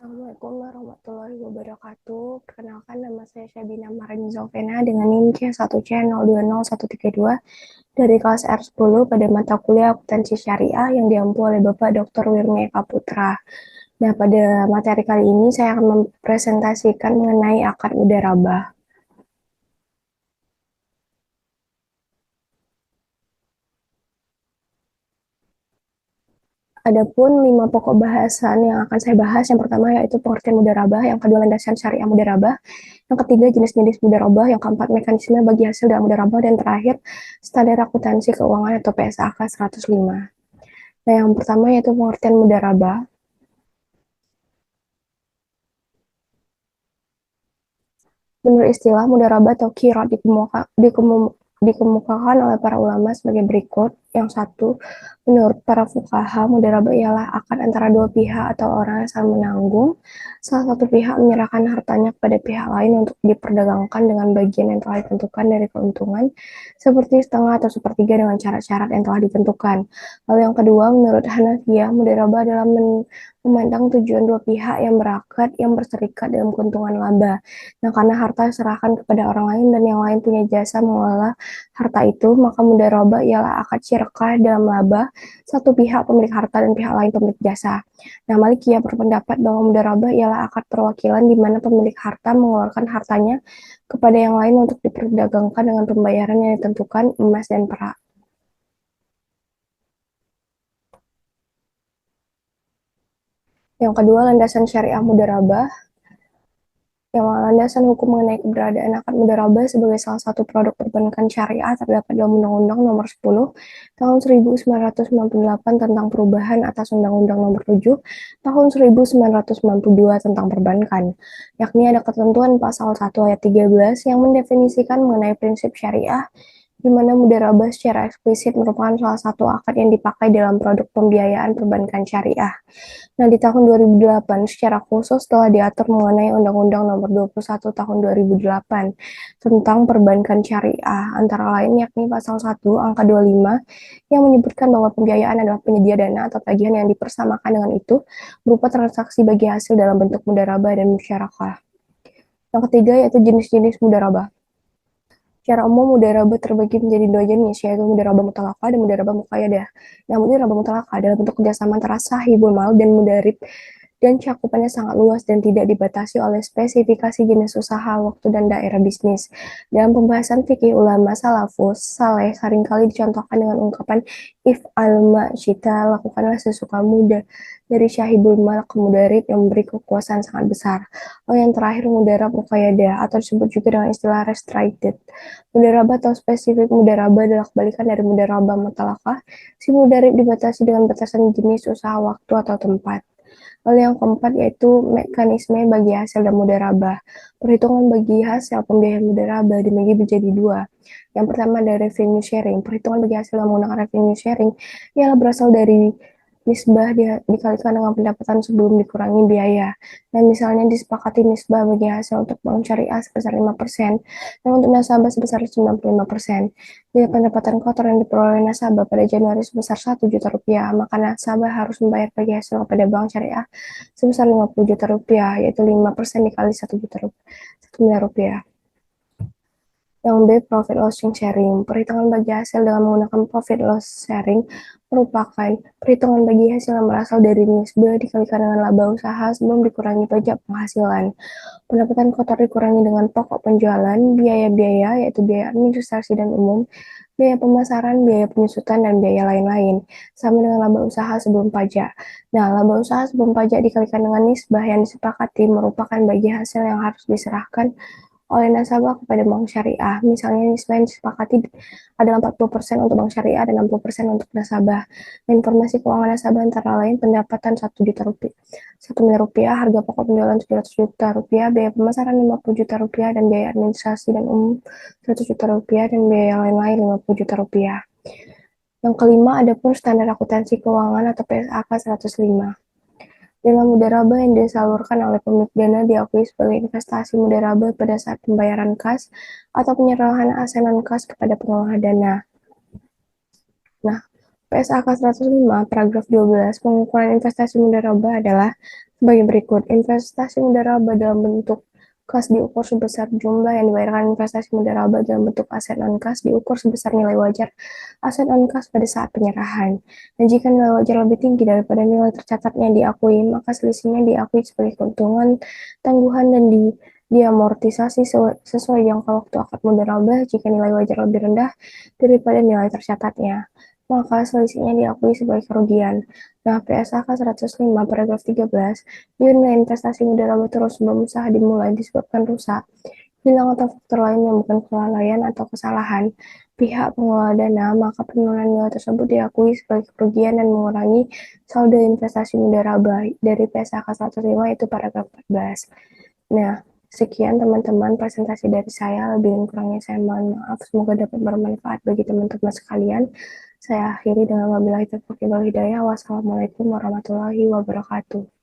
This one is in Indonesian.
Assalamualaikum warahmatullahi wabarakatuh. Perkenalkan, nama saya Syabina Marin Zovena dengan NIM C1C020132 dari kelas R10 pada mata kuliah Akuntansi Syariah yang diampu oleh Bapak Dr. Wirme Kaputra. Nah, pada materi kali ini saya akan mempresentasikan mengenai akad mudharabah. Adapun 5 pokok bahasan yang akan saya bahas, yang pertama yaitu pengertian mudharabah, yang kedua landasan syariah mudharabah, yang ketiga jenis-jenis mudharabah, yang keempat mekanisme bagi hasil dalam mudharabah, dan terakhir standar akuntansi keuangan atau PSAK 105. Nah, yang pertama yaitu pengertian mudharabah. Menurut istilah, mudharabah atau qirad dikemukakan oleh para ulama sebagai berikut. Yang satu, menurut para fuqaha, mudharabah ialah akad antara dua pihak atau orang yang saling menanggung. Salah satu pihak menyerahkan hartanya kepada pihak lain untuk diperdagangkan dengan bagian yang telah ditentukan dari keuntungan, seperti setengah atau sepertiga dengan syarat-syarat yang telah ditentukan. Lalu yang kedua, menurut Hanafiyah, mudharabah adalah memandang tujuan dua pihak yang berakad, yang berserikat dalam keuntungan laba. Nah, karena harta diserahkan kepada orang lain dan yang lain punya jasa mengelola harta itu, maka mudharabah ialah akad syirkah dalam laba satu pihak pemilik harta dan pihak lain pemilik jasa. Nah, Malikiyah berpendapat bahwa mudharabah ialah akad perwakilan di mana pemilik harta mengeluarkan hartanya kepada yang lain untuk diperdagangkan dengan pembayaran yang ditentukan emas dan perak. Yang kedua, landasan syariah mudharabah. Yang landasan hukum mengenai keberadaan akad mudharabah sebagai salah satu produk perbankan syariah terdapat dalam Undang-Undang Nomor 10 Tahun 1998 tentang perubahan atas Undang-Undang Nomor 7 Tahun 1992 tentang perbankan, yakni ada ketentuan pasal 1 ayat 13 yang mendefinisikan mengenai prinsip syariah di mana mudharabah secara eksplisit merupakan salah satu akad yang dipakai dalam produk pembiayaan perbankan syariah. Nah, di tahun 2008, secara khusus telah diatur mengenai Undang-Undang Nomor 21 Tahun 2008 tentang perbankan syariah, antara lain yakni pasal 1 angka 25 yang menyebutkan bahwa pembiayaan adalah penyedia dana atau tagihan yang dipersamakan dengan itu berupa transaksi bagi hasil dalam bentuk mudharabah dan musyarakah. Yang ketiga yaitu jenis-jenis mudharabah. Secara umum, mudharabah terbagi menjadi dua jenis, yaitu mudharabah mutalaqah dan mudharabah muqayyadah. Nah, mudharabah mutalaqah adalah bentuk kerjasama antara sahibul mal dan mudarib dan cakupannya sangat luas dan tidak dibatasi oleh spesifikasi jenis usaha, waktu, dan daerah bisnis. Dalam pembahasan fikih ulama salafus saleh seringkali dicontohkan dengan ungkapan if alma syita, lakukanlah sesukamu, dari syahibul mal ke mudarib yang memberi kekuasaan sangat besar. Lalu yang terakhir mudarab muqayyadah atau disebut juga dengan istilah restricted. Mudarabah atau spesifik mudarabah adalah kebalikan dari mudarabah mutalaqah. Si mudarib dibatasi dengan batasan jenis usaha, waktu, atau tempat. Lalu yang keempat yaitu mekanisme bagi hasil dan mudharabah. Perhitungan bagi hasil pembiayaan mudharabah dibagi menjadi dua. Yang pertama ada revenue sharing. Perhitungan bagi hasil yang menggunakan revenue sharing ialah berasal dari nisbah dikalikan dengan pendapatan sebelum dikurangi biaya. Dan misalnya disepakati nisbah bagi hasil untuk bank syariah sebesar 5% dan untuk nasabah sebesar 95%. Bila pendapatan kotor yang diperoleh nasabah pada Januari sebesar 1 juta rupiah, maka nasabah harus membayar bagi hasil kepada bank syariah sebesar 50 juta rupiah, yaitu 5% dikali 1 juta rupiah, 1 miliar rupiah. Yang B, profit loss sharing. Perhitungan bagi hasil dengan menggunakan profit loss sharing merupakan perhitungan bagi hasil yang berasal dari nisbah dikalikan dengan laba usaha sebelum dikurangi pajak penghasilan. Pendapatan kotor dikurangi dengan pokok penjualan, biaya-biaya yaitu biaya administrasi dan umum, biaya pemasaran, biaya penyusutan, dan biaya lain-lain, sama dengan laba usaha sebelum pajak. Nah, laba usaha sebelum pajak dikalikan dengan nisbah yang disepakati merupakan bagi hasil yang harus diserahkan oleh nasabah kepada bank syariah. Misalnya nisbah yang disepakati adalah 40% untuk bank syariah dan 60% untuk nasabah. Dan informasi keuangan nasabah antara lain pendapatan 1 juta rupiah, 1 miliar rupiah, harga pokok penjualan 700 juta rupiah, biaya pemasaran 50 juta rupiah, dan biaya administrasi dan umum 100 juta rupiah, dan biaya lain-lain 50 juta rupiah. Yang kelima, ada pun standar akuntansi keuangan atau PSAK 105. Dana mudharabah yang disalurkan oleh pemilik dana diakui sebagai investasi mudharabah pada saat pembayaran kas atau penyerahan aset non-kas kepada pengelola dana. Nah, PSAK 105, paragraf 12, pengukuran investasi mudharaba adalah sebagai berikut. Investasi mudharaba dalam bentuk kas diukur sebesar jumlah yang dibayarkan. Investasi mudharaba dalam bentuk aset non-kas diukur sebesar nilai wajar aset non-kas pada saat penyerahan. Dan jika nilai wajar lebih tinggi daripada nilai tercatatnya diakui, maka selisihnya diakui sebagai keuntungan tangguhan dan diamortisasi sesuai jangka waktu akad mudharaba. Jika nilai wajar lebih rendah daripada nilai tercatatnya, maka selisihnya diakui sebagai kerugian. Nah, PSAK 105 paragraf 13, nilai investasi mudharaba terus sebelum usaha dimulai disebabkan rusak, hilang atau faktor lain yang bukan kelalaian atau kesalahan pihak pengelola dana, maka penurunan nilai tersebut diakui sebagai kerugian dan mengurangi saldo investasi mudharaba dari PSAK 105 itu paragraf 14. Nah, sekian teman-teman presentasi dari saya. Lebih dan kurangnya saya mohon maaf. Semoga dapat bermanfaat bagi teman-teman sekalian. Saya akhiri dengan wabillahi taufiq wal hidayah. Wassalamualaikum warahmatullahi wabarakatuh.